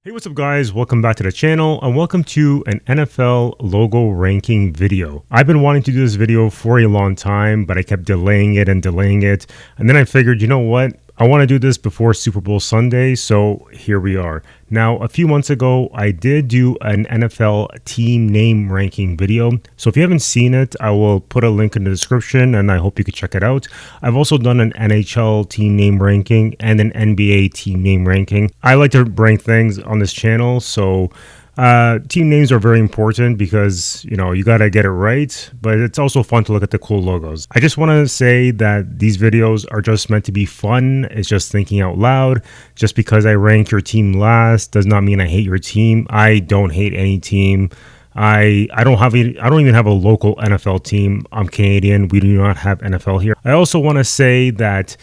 Hey, what's up guys? Welcome back to the channel and welcome to an NFL logo ranking video. I've been wanting to do this video for a long time, but I kept delaying it. And then I figured, you know what? I want to do this before Super Bowl Sunday, so here we are. Now, a few months ago, I did do an NFL team name ranking video. So if you haven't seen it, I will put a link in the description and I hope you can check it out. I've also done an NHL team name ranking and an NBA team name ranking. I like to rank things on this channel, so team names are very important because, you know, you got to get it right, but it's also fun to look at the cool logos. I just want to say that these videos are just meant to be fun. It's just thinking out loud. Just because I rank your team last does not mean I hate your team. I don't hate any team. I don't even have a local NFL team. I'm Canadian. We do not have NFL here. I also want to say that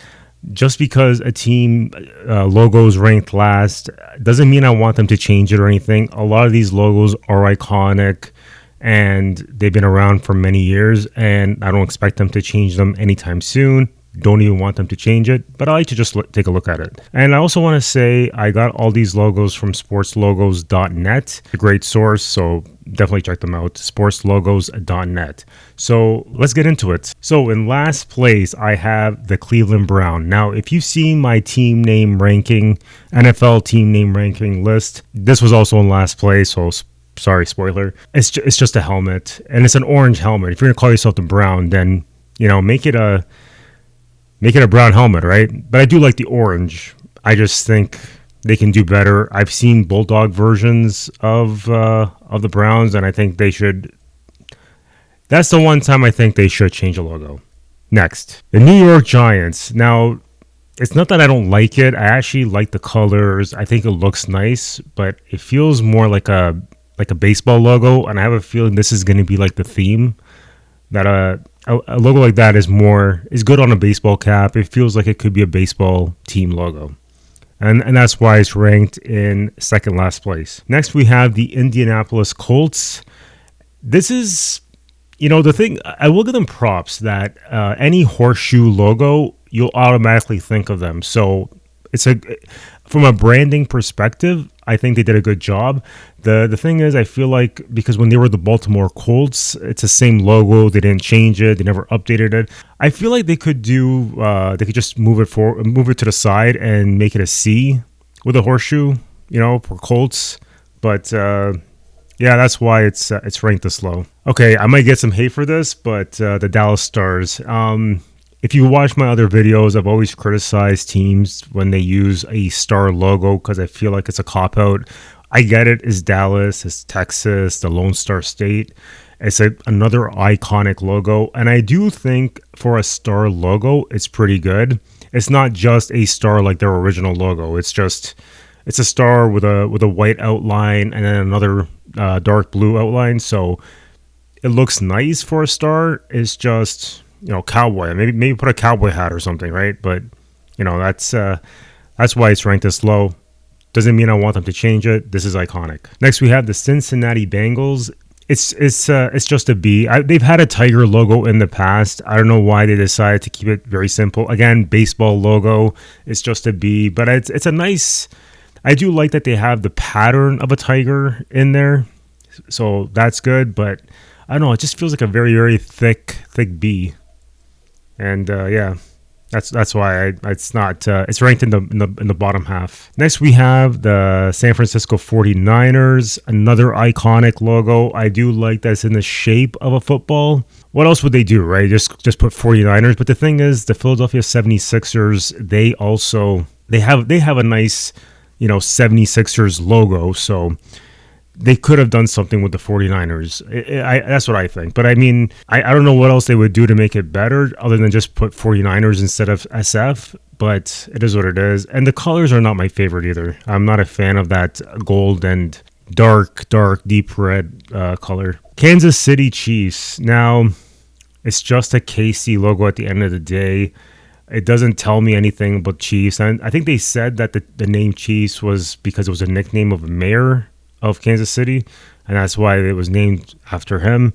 just because a team logo is ranked last doesn't mean I want them to change it or anything. A lot of these logos are iconic and they've been around for many years, and I don't expect them to change them anytime soon. Don't even want them to change it, but I like to just take a look at it. And I also want to say I got all these logos from sportslogos.net, a great source, so definitely check them out, sportslogos.net. So let's get into it. So in last place, I have the Cleveland Brown. Now, if you've seen my team name ranking, NFL team name ranking list, this was also in last place, so sorry, spoiler. It's just a helmet, and it's an orange helmet. If you're going to call yourself the Brown, then, you know, make it a brown helmet, right? But I do like the orange. I just think they can do better. I've seen Bulldog versions of the Browns, and I think they should. That's the one time I think they should change the logo. Next, the New York Giants. Now, it's not that I don't like it. I actually like the colors. I think it looks nice, but it feels more like a baseball logo, and I have a feeling this is going to be like the theme. That a logo like that is good on a baseball cap. It feels like it could be a baseball team logo. And that's why it's ranked in second last place. Next, we have the Indianapolis Colts. This is, you know, the thing, I will give them props that any horseshoe logo, you'll automatically think of them. So from a branding perspective, I think they did a good job. The thing is, I feel like because when they were the Baltimore Colts, it's the same logo. They didn't change it. They never updated it. I feel like they could just move it to the side and make it a C with a horseshoe, you know, for Colts. But yeah, that's why it's ranked this low. Okay, I might get some hate for this, but the Dallas Stars. If you watch my other videos, I've always criticized teams when they use a star logo because I feel like it's a cop-out. I get it. It's Dallas, it's Texas, the Lone Star State. It's another iconic logo. And I do think for a star logo, it's pretty good. It's not just a star like their original logo. It's a star with a white outline and then another dark blue outline. So it looks nice for a star. It's just, you know, cowboy. Maybe put a cowboy hat or something, right? But, you know, that's why it's ranked this low. Doesn't mean I want them to change it. This is iconic. Next, we have the Cincinnati Bengals. It's just a B. They've had a tiger logo in the past. I don't know why they decided to keep it very simple. Again, baseball logo. It's just a B, but it's a nice. I do like that they have the pattern of a tiger in there, so that's good. But I don't know. It just feels like a very, very thick B. And yeah, that's why it's not. It's ranked in the bottom half. Next, we have the San Francisco 49ers, another iconic logo. I do like that it's in the shape of a football. What else would they do, right? Just put 49ers. But the thing is, the Philadelphia 76ers, they have a nice, you know, 76ers logo. So they could have done something with the 49ers. That's what I think. But I mean, I don't know what else they would do to make it better other than just put 49ers instead of SF. But it is what it is. And the colors are not my favorite either. I'm not a fan of that gold and dark, deep red color. Kansas City Chiefs. Now, it's just a KC logo at the end of the day. It doesn't tell me anything about Chiefs. And I think they said that the name Chiefs was because it was a nickname of a mayor of Kansas City, and that's why it was named after him.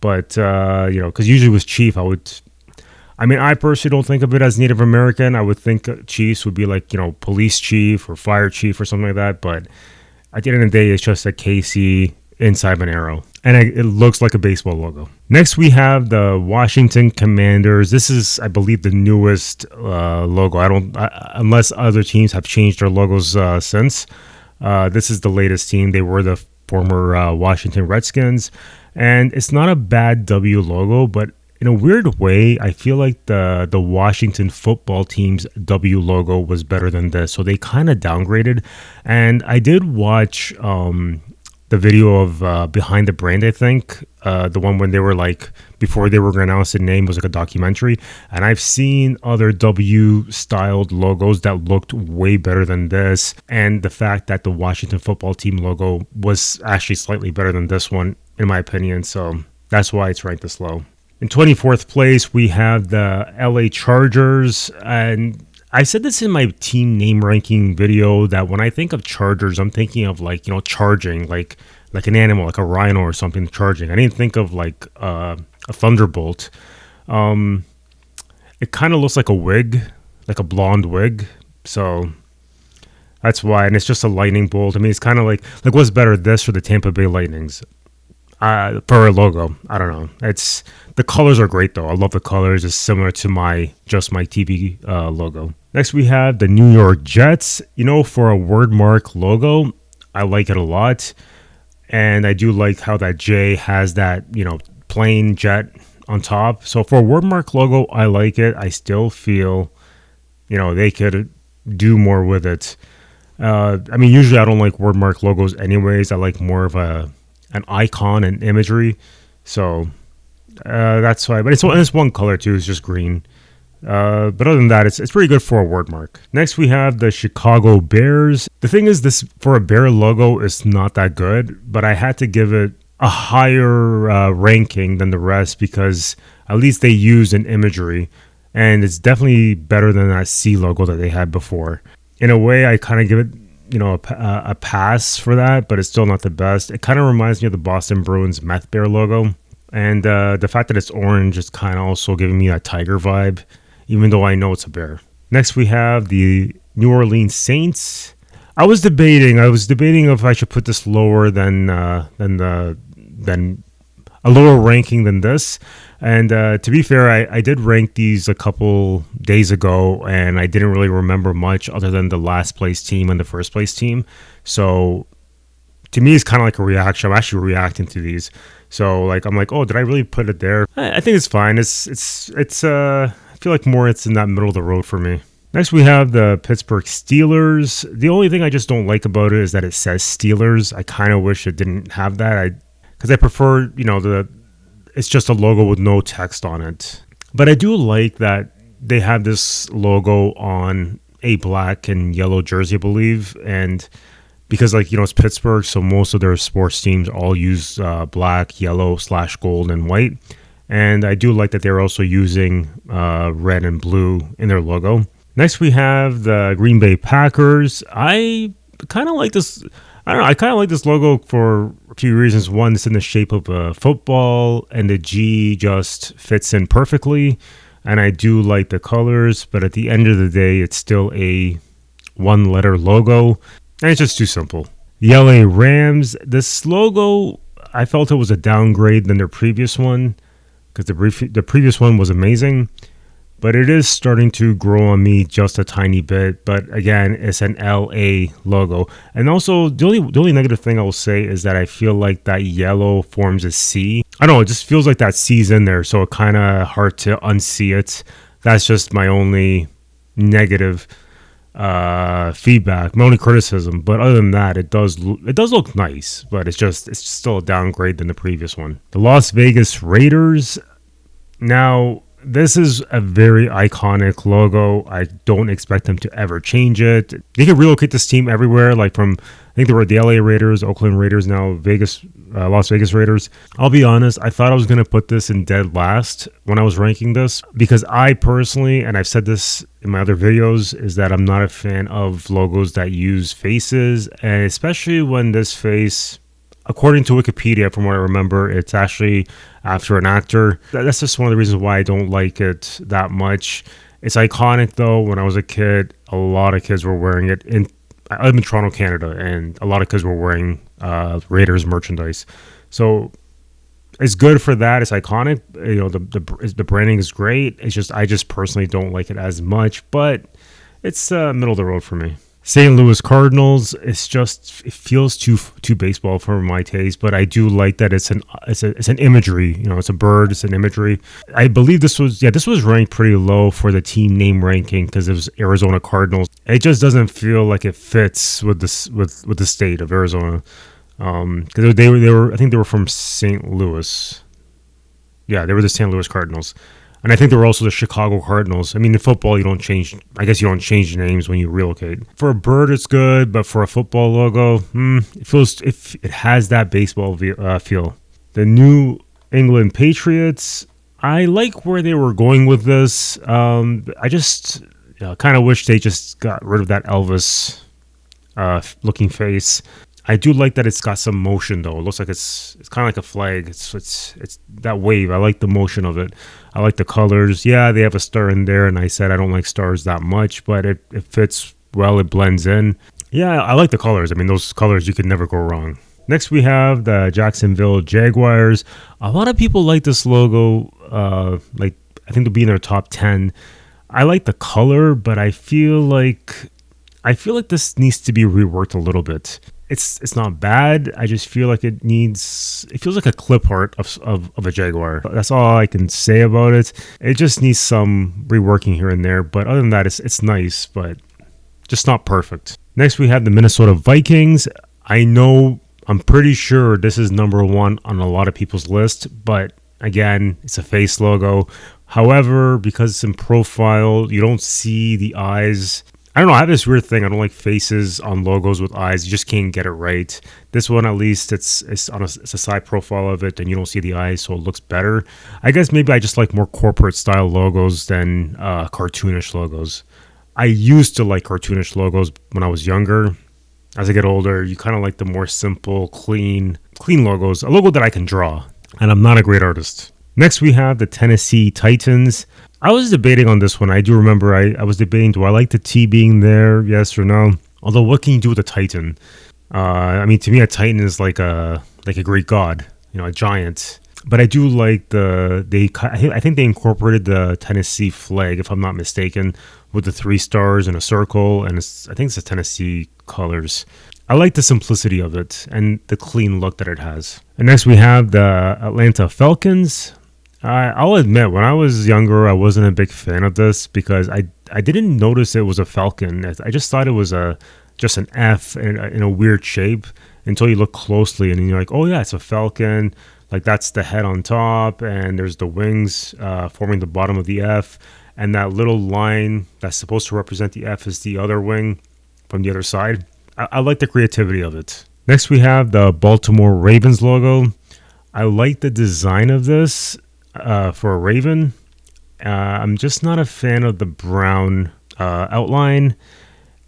But you know, because usually with Chief, I personally don't think of it as Native American. I would think Chiefs would be like, you know, police chief or fire chief or something like that. But at the end of the day, it's just a KC inside of an arrow. And it looks like a baseball logo. Next, we have the Washington Commanders. This is, I believe, the newest logo. Unless other teams have changed their logos since. This is the latest team. They were the former Washington Redskins. And it's not a bad W logo, but in a weird way, I feel like the Washington football team's W logo was better than this. So they kind of downgraded. And I did watch the video of Behind the Brand, I think. The one when they were like, before they were going to announce the name, was like a documentary. And I've seen other W-styled logos that looked way better than this. And the fact that the Washington football team logo was actually slightly better than this one, in my opinion. So that's why it's ranked this low. In 24th place, we have the LA Chargers. And I said this in my team name ranking video that when I think of Chargers, I'm thinking of like, charging, like an animal, like a rhino or something charging. I didn't think of like a thunderbolt. It kind of looks like a wig, like a blonde wig. So that's why. And it's just a lightning bolt. I mean, it's kind of like what's better, this or the Tampa Bay Lightnings? For a logo, I don't know. The colors are great though. I love the colors. It's similar to my TV logo. Next, we have the New York Jets. For a wordmark logo, I like it a lot. And I do like how that J has that, plain jet on top. So for a wordmark logo, I like it. I still feel, they could do more with it. Usually I don't like wordmark logos anyways. I like more of an icon and imagery. So that's why. But it's one color too. It's just green. But other than that, it's pretty good for a word mark. Next, we have the Chicago Bears. The thing is, this for a bear logo is not that good, but I had to give it a higher ranking than the rest because at least they used an imagery, and it's definitely better than that C logo that they had before. In a way, I kind of give it a pass for that, but it's still not the best. It kind of reminds me of the Boston Bruins Meth Bear logo, and the fact that it's orange is kind of also giving me that tiger vibe, even though I know it's a bear. Next, we have the New Orleans Saints. I was debating if I should put this lower than a lower ranking than this. And to be fair, I did rank these a couple days ago, and I didn't really remember much other than the last place team and the first place team. So to me, it's kind of like a reaction. I'm actually reacting to these. So I'm like, oh, did I really put it there? I think it's fine. It's I feel like more it's in that middle of the road for me. Next, we have the Pittsburgh Steelers. The only thing I just don't like about it is that it says Steelers. I kind of wish it didn't have that. Because I prefer, it's just a logo with no text on it. But I do like that they have this logo on a black and yellow jersey, I believe. And because it's Pittsburgh, so most of their sports teams all use black, yellow / gold and white. And I do like that they're also using red and blue in their logo. Next, we have the Green Bay Packers. I kind of like this. I don't know. I kind of like this logo for a few reasons. One, it's in the shape of a football, and the G just fits in perfectly. And I do like the colors, but at the end of the day, it's still a one-letter logo, and it's just too simple. The LA Rams. This logo, I felt it was a downgrade than their previous one, because the previous one was amazing. But it is starting to grow on me just a tiny bit. But again, it's an LA logo. And also, the only negative thing I will say is that I feel like that yellow forms a C. I don't know, it just feels like that C's in there. So it's kind of hard to unsee it. That's just my only negative feedback, my only criticism. But other than that, it does look nice. But it's still a downgrade than the previous one. The Las Vegas Raiders. Now, this is a very iconic logo. I don't expect them to ever change it. They can relocate this team everywhere, I think they were the LA Raiders, Oakland Raiders, now Las Vegas Raiders. I'll be honest, I thought I was going to put this in dead last when I was ranking this, because I personally, and I've said this in my other videos, is that I'm not a fan of logos that use faces, and especially when this face, according to Wikipedia, from what I remember, it's actually after an actor. That's just one of the reasons why I don't like it that much. It's iconic, though. When I was a kid, a lot of kids were wearing it. And I live in Toronto, Canada, and a lot of kids were wearing Raiders merchandise. So it's good for that. It's iconic. The branding is great. It's just I just personally don't like it as much, but it's middle of the road for me. St. Louis Cardinals. It feels too baseball for my taste, but I do like that it's an imagery. It's a bird. It's an imagery. I believe this was ranked pretty low for the team name ranking because it was Arizona Cardinals. It just doesn't feel like it fits with the state of Arizona. Because they were I think they were from St. Louis. Yeah, they were the St. Louis Cardinals. And I think they were also the Chicago Cardinals. I mean, in football, you don't change names when you relocate. For a bird, it's good, but for a football logo, it has that baseball feel. The New England Patriots, I like where they were going with this. I just kind of wish they just got rid of that Elvis looking face. I do like that it's got some motion though. It looks like it's kind of like a flag. It's that wave. I like the motion of it. I like the colors. Yeah, they have a star in there, and I said I don't like stars that much, but it fits well. It blends in. Yeah, I like the colors. I mean, those colors you can never go wrong. Next, we have the Jacksonville Jaguars. A lot of people like this logo. I think they'll be in their top 10. I like the color, but I feel like this needs to be reworked a little bit. It's not bad. I just feel like it feels like a clip art of a Jaguar. That's all I can say about it. It just needs some reworking here and there. But other than that, it's nice, but just not perfect. Next, we have the Minnesota Vikings. I'm pretty sure this is number one on a lot of people's list, but again, it's a face logo. However, because it's in profile, you don't see the eyes. I don't know. I have this weird thing. I don't like faces on logos with eyes. You just can't get it right. This one, at least, it's a side profile of it, and you don't see the eyes, so it looks better. I guess maybe I just like more corporate style logos than cartoonish logos. I used to like cartoonish logos when I was younger. As I get older, you kind of like the more simple, clean logos. A logo that I can draw, and I'm not a great artist. Next, we have the Tennessee Titans. I was debating on this one. I do remember I was debating, do I like the T being there, yes or no? Although, what can you do with a Titan? I mean, to me, a Titan is like a Greek god, a giant. But I do like I think they incorporated the Tennessee flag, if I'm not mistaken, with the 3 stars and a circle, and I think it's the Tennessee colors. I like the simplicity of it and the clean look that it has. And next, we have the Atlanta Falcons. I'll admit, when I was younger, I wasn't a big fan of this because I didn't notice it was a falcon. I just thought it was just an F in a weird shape until you look closely and you're like, oh yeah, it's a falcon. Like that's the head on top and there's the wings forming the bottom of the F. And that little line that's supposed to represent the F is the other wing from the other side. I like the creativity of it. Next, we have the Baltimore Ravens logo. I like the design of this. For a raven, I'm just not a fan of the brown outline,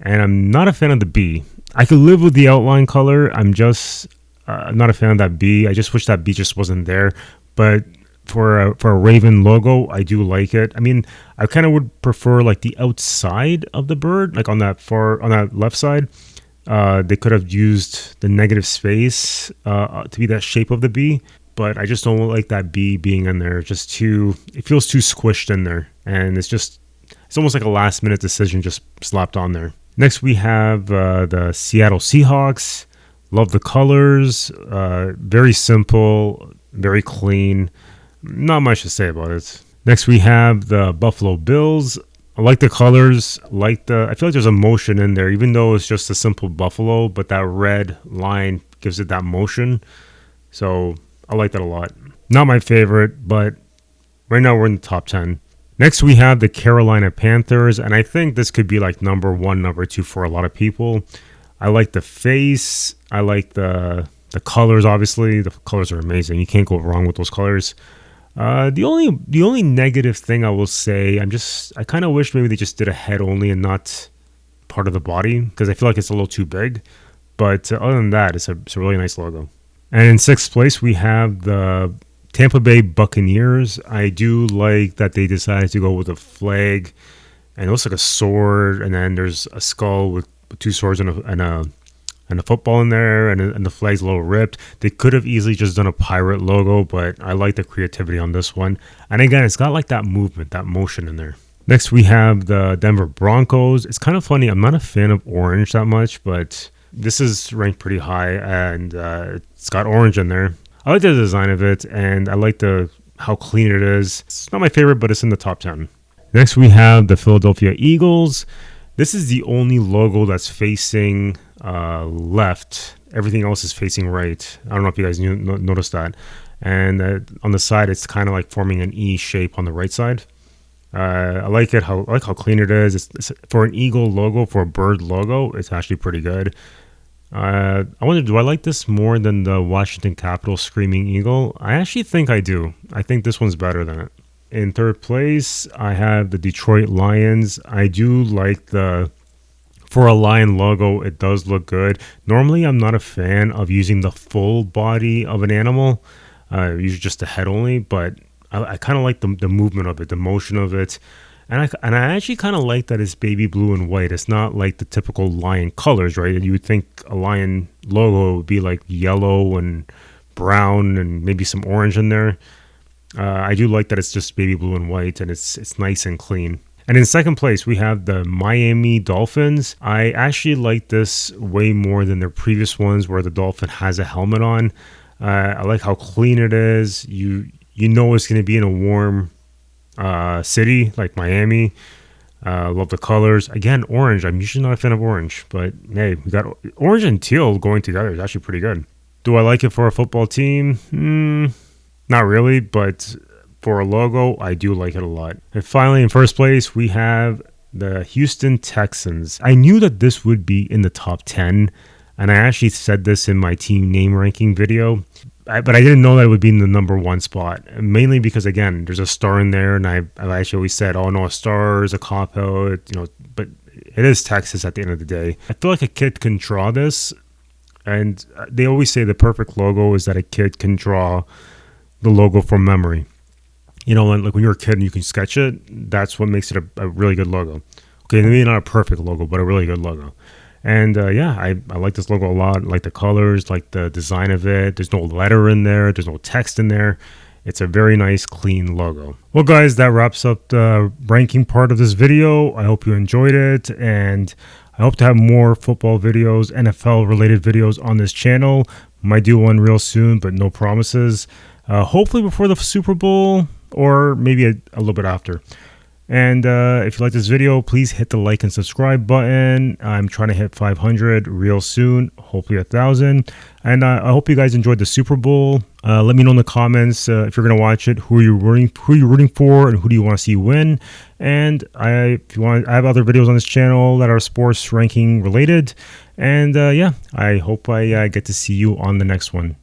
and I'm not a fan of the B. I could live with the outline color. I'm just not a fan of that B. I just wish that B just wasn't there. But for a raven logo, I do like it. I mean, I kind of would prefer like the outside of the bird, like on that left side. They could have used the negative space to be that shape of the B. But I just don't like that B being in there. It feels too squished in there. And it's almost like a last minute decision just slapped on there. Next, we have the Seattle Seahawks. Love the colors. Very simple, very clean. Not much to say about it. Next, we have the Buffalo Bills. I like the colors. I feel like there's emotion in there, even though it's just a simple buffalo, but that red line gives it that motion. So I like that a lot. Not my favorite, but right now we're in the top 10. Next, we have the Carolina Panthers, and I think this could be like number 1, number 2 for a lot of people. I like the face. I like the colors, obviously. The colors are amazing. You can't go wrong with those colors. The only negative thing I will say, I kind of wish maybe they just did a head only and not part of the body, because I feel like it's a little too big. But other than that, it's a really nice logo. And in 6th place, we have the Tampa Bay Buccaneers. I do like that they decided to go with a flag, and it looks like a sword, and then there's a skull with two swords and a football in there, and the flag's a little ripped. They could have easily just done a pirate logo, but I like the creativity on this one. And again, it's got like that movement, that motion in there. Next, we have the Denver Broncos. It's kind of funny. I'm not a fan of orange that much, but this is ranked pretty high, and it's got orange in there. I like the design of it, and I like how clean it is. It's not my favorite, but it's in the top 10. Next, we have the Philadelphia Eagles. This is the only logo that's facing left. Everything else is facing right. I don't know if you guys noticed that. And on the side, it's kind of like forming an E shape on the right side. I like it. I like how clean it is. It's for an eagle logo, for a bird logo, it's actually pretty good. I wonder, do I like this more than the Washington Capitals Screaming Eagle? I actually think I do. I think this one's better than it. In third place, I have the Detroit Lions. I do like for a lion logo, it does look good. Normally, I'm not a fan of using the full body of an animal, usually just the head only, but I kind of like the movement of it, the motion of it. And I actually kind of like that it's baby blue and white. It's not like the typical lion colors, right? You would think a lion logo would be like yellow and brown and maybe some orange in there. I do like that it's just baby blue and white, and it's nice and clean. And in second place, we have the Miami Dolphins. I actually like this way more than their previous ones where the dolphin has a helmet on. I like how clean it is. You know it's going to be in a warm city like Miami. Love the colors. Again, orange. I'm usually not a fan of orange, but hey, we got orange and teal going together. It's actually pretty good. Do I like it for a football team? Not really, but for a logo, I do like it a lot. And finally, in first place, we have the Houston Texans. I knew that this would be in the top 10, and I actually said this in my team name ranking video, but I didn't know that it would be in the number 1 spot, mainly because, again, there's a star in there, and I've actually always said, oh no, a star is a cop-out, but it is Texas at the end of the day. I feel like a kid can draw this, and they always say the perfect logo is that a kid can draw the logo from memory. Like when you're a kid and you can sketch it, that's what makes it a really good logo. Okay, maybe not a perfect logo, but a really good logo. And I like this logo a lot. I like the colors, like the design of it. There's no letter in there. There's no text in there. It's a very nice, clean logo. Well, guys, that wraps up the ranking part of this video. I hope you enjoyed it, and I hope to have more football videos, NFL-related videos on this channel. Might do one real soon, but no promises. Hopefully before the Super Bowl, or maybe a little bit after. And if you like this video, please hit the like and subscribe button. I'm trying to hit 500 real soon, hopefully 1,000. And I hope you guys enjoyed the Super Bowl. Let me know in the comments if you're gonna watch it, who are you rooting for, and who do you want to see win. And if you want, I have other videos on this channel that are sports ranking related. And I hope I get to see you on the next one.